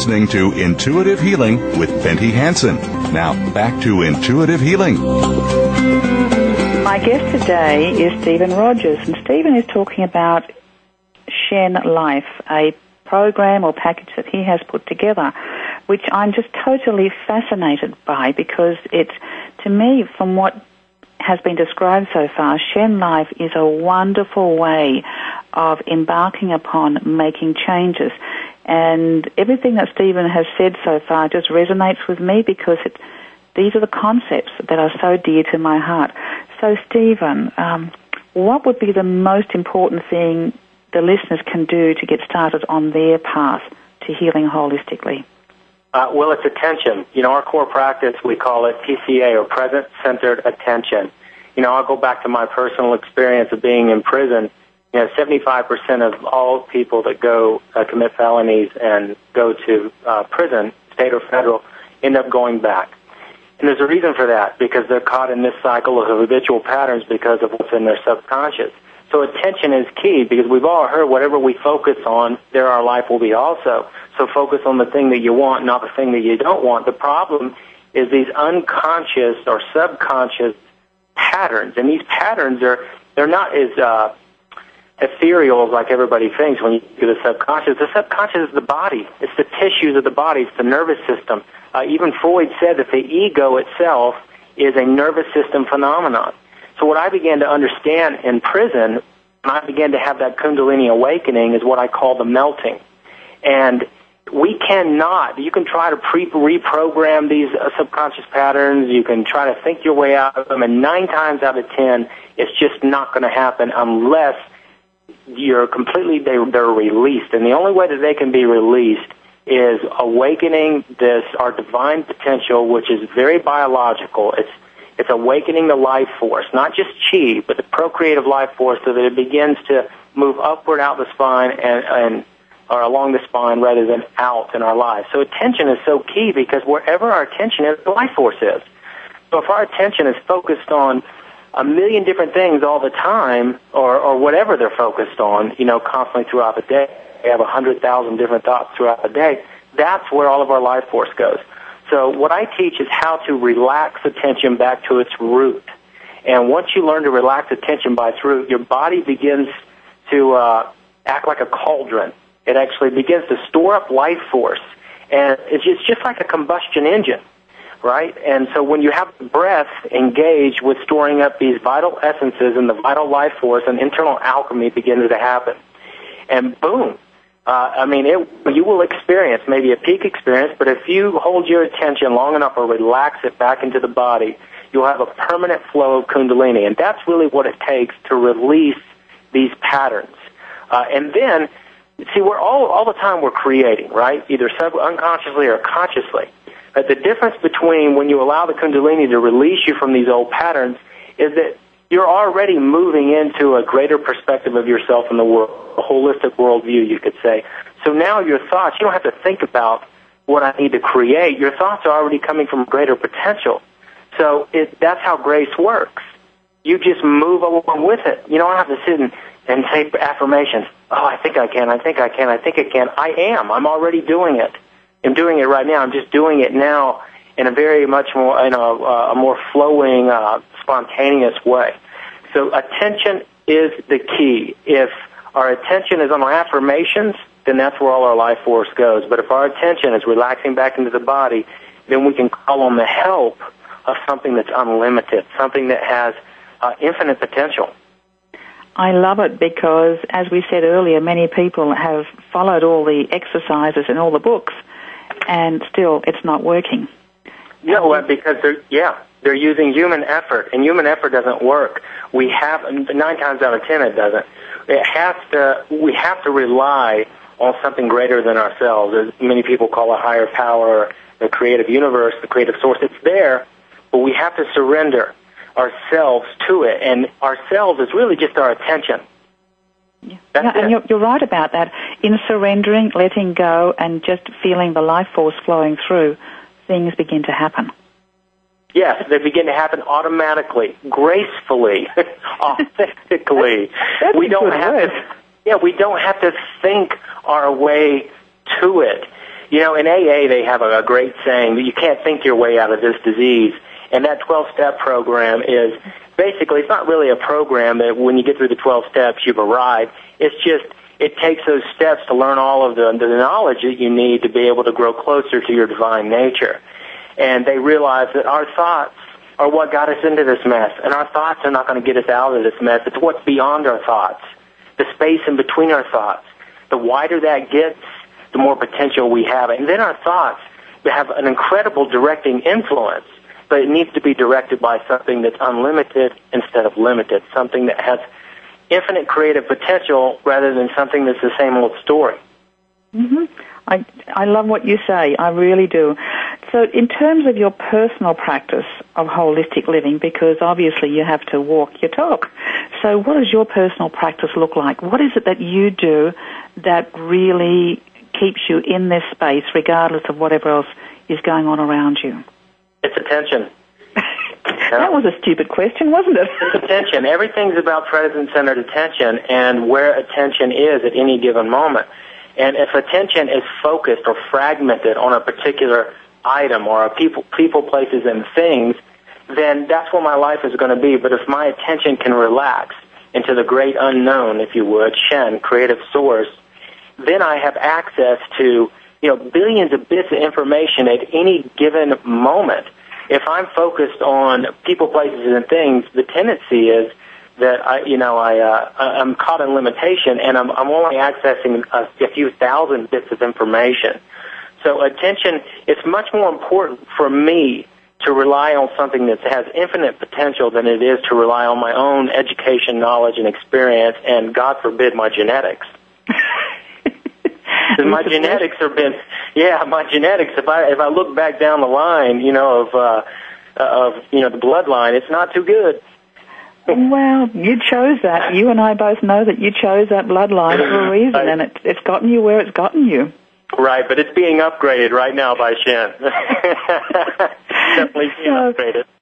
listening to Intuitive Healing with Bente Hansen. Now, back to Intuitive Healing. My guest today is Stephen Rogers, and Stephen is talking about Shen Life, a program or package that he has put together, which I'm just totally fascinated by, because it's, to me, from what has been described so far, Shen Life is a wonderful way of embarking upon making changes. And everything that Stephen has said so far just resonates with me, because these are the concepts that are so dear to my heart. So, Stephen, what would be the most important thing the listeners can do to get started on their path to healing holistically? Well, it's attention. Our core practice, we call it PCA, or present-centered attention. I'll go back to my personal experience of being in prison. 75% of all people that go commit felonies and go to prison, state or federal, end up going back. And there's a reason for that, because they're caught in this cycle of habitual patterns because of what's in their subconscious. So attention is key, because we've all heard whatever we focus on, there our life will be also. So focus on the thing that you want, not the thing that you don't want. The problem is these unconscious or subconscious patterns, and these patterns they're not as ethereal like everybody thinks when you do the subconscious. The subconscious is the body. It's the tissues of the body. It's the nervous system. Even Freud said that the ego itself is a nervous system phenomenon. So what I began to understand in prison, when I began to have that Kundalini awakening, is what I call the melting. And we cannot, you can try to reprogram these subconscious patterns, you can try to think your way out of them, and 9 times out of 10, it's just not going to happen unless you're completely, they're released. And the only way that they can be released is awakening our divine potential, which is very biological. It's awakening the life force, not just chi, but the procreative life force, so that it begins to move upward out the spine or along the spine rather than out in our lives. So attention is so key, because wherever our attention is, the life force is. So if our attention is focused on a million different things all the time, or whatever they're focused on, constantly throughout the day, they have 100,000 different thoughts throughout the day, that's where all of our life force goes. So what I teach is how to relax attention back to its root. And once you learn to relax attention by its root, your body begins to act like a cauldron. It actually begins to store up life force. And it's just like a combustion engine, right? And so when you have the breath engaged with storing up these vital essences and the vital life force, and internal alchemy begins to happen. And boom. You will experience maybe a peak experience, but if you hold your attention long enough or relax it back into the body, you'll have a permanent flow of Kundalini. And that's really what it takes to release these patterns. And then, see, we're all the time we're creating, right? Either unconsciously or consciously. But the difference between when you allow the Kundalini to release you from these old patterns is that you're already moving into a greater perspective of yourself in the world, a holistic worldview, you could say. So now your thoughts, you don't have to think about what I need to create. Your thoughts are already coming from greater potential. So that's how grace works. You just move along with it. You don't have to sit and say affirmations. Oh, I think I can, I think I can, I think I can. I am. I'm already doing it. I'm doing it right now. I'm just doing it now in a very much more, a more flowing, spontaneous way. So attention is the key. If our attention is on our affirmations, then that's where all our life force goes. But if our attention is relaxing back into the body, then we can call on the help of something that's unlimited, something that has infinite potential. I love it, because, as we said earlier, many people have followed all the exercises in all the books, and still it's not working. No, because they're using human effort, and human effort doesn't work. 9 times out of 10 it doesn't. We have to rely on something greater than ourselves, as many people call a higher power, the creative universe, the creative source. It's there, but we have to surrender ourselves to it, and ourselves is really just our attention. And you're right about that. In surrendering, letting go, and just feeling the life force flowing through, things begin to happen. Yes, they begin to happen automatically, gracefully, authentically. We don't have to think our way to it. You know, in AA, they have a great saying that you can't think your way out of this disease. And that 12-step program is basically, it's not really a program that when you get through the 12 steps, you've arrived. It's just, it takes those steps to learn all of the knowledge that you need to be able to grow closer to your divine nature. And they realize that our thoughts are what got us into this mess. And our thoughts are not going to get us out of this mess. It's what's beyond our thoughts, the space in between our thoughts. The wider that gets, the more potential we have. And then our thoughts have an incredible directing influence, but it needs to be directed by something that's unlimited instead of limited, something that has infinite creative potential rather than something that's the same old story. Mm-hmm. I love what you say. I really do. So in terms of your personal practice of holistic living, because obviously you have to walk your talk, so what does your personal practice look like? What is it that you do that really keeps you in this space regardless of whatever else is going on around you? It's attention. That was a stupid question, wasn't it? It's attention. Everything's about present-centered attention and where attention is at any given moment. And if attention is focused or fragmented on a particular item or a people, places, and things, then that's where my life is going to be. But if my attention can relax into the great unknown, if you would, Shen, creative source, then I have access to, billions of bits of information at any given moment. If I'm focused on people, places, and things, the tendency is that I'm caught in limitation, and I'm only accessing a few thousand bits of information. So attention, it's much more important for me to rely on something that has infinite potential than it is to rely on my own education, knowledge, and experience, and God forbid my genetics. Because my genetics have been, my genetics. If I look back down the line, of the bloodline, it's not too good. Well, you chose that. You and I both know that you chose that bloodline for a reason, and it's gotten you where it's gotten you. Right, but it's being upgraded right now by Shen. Definitely being upgraded.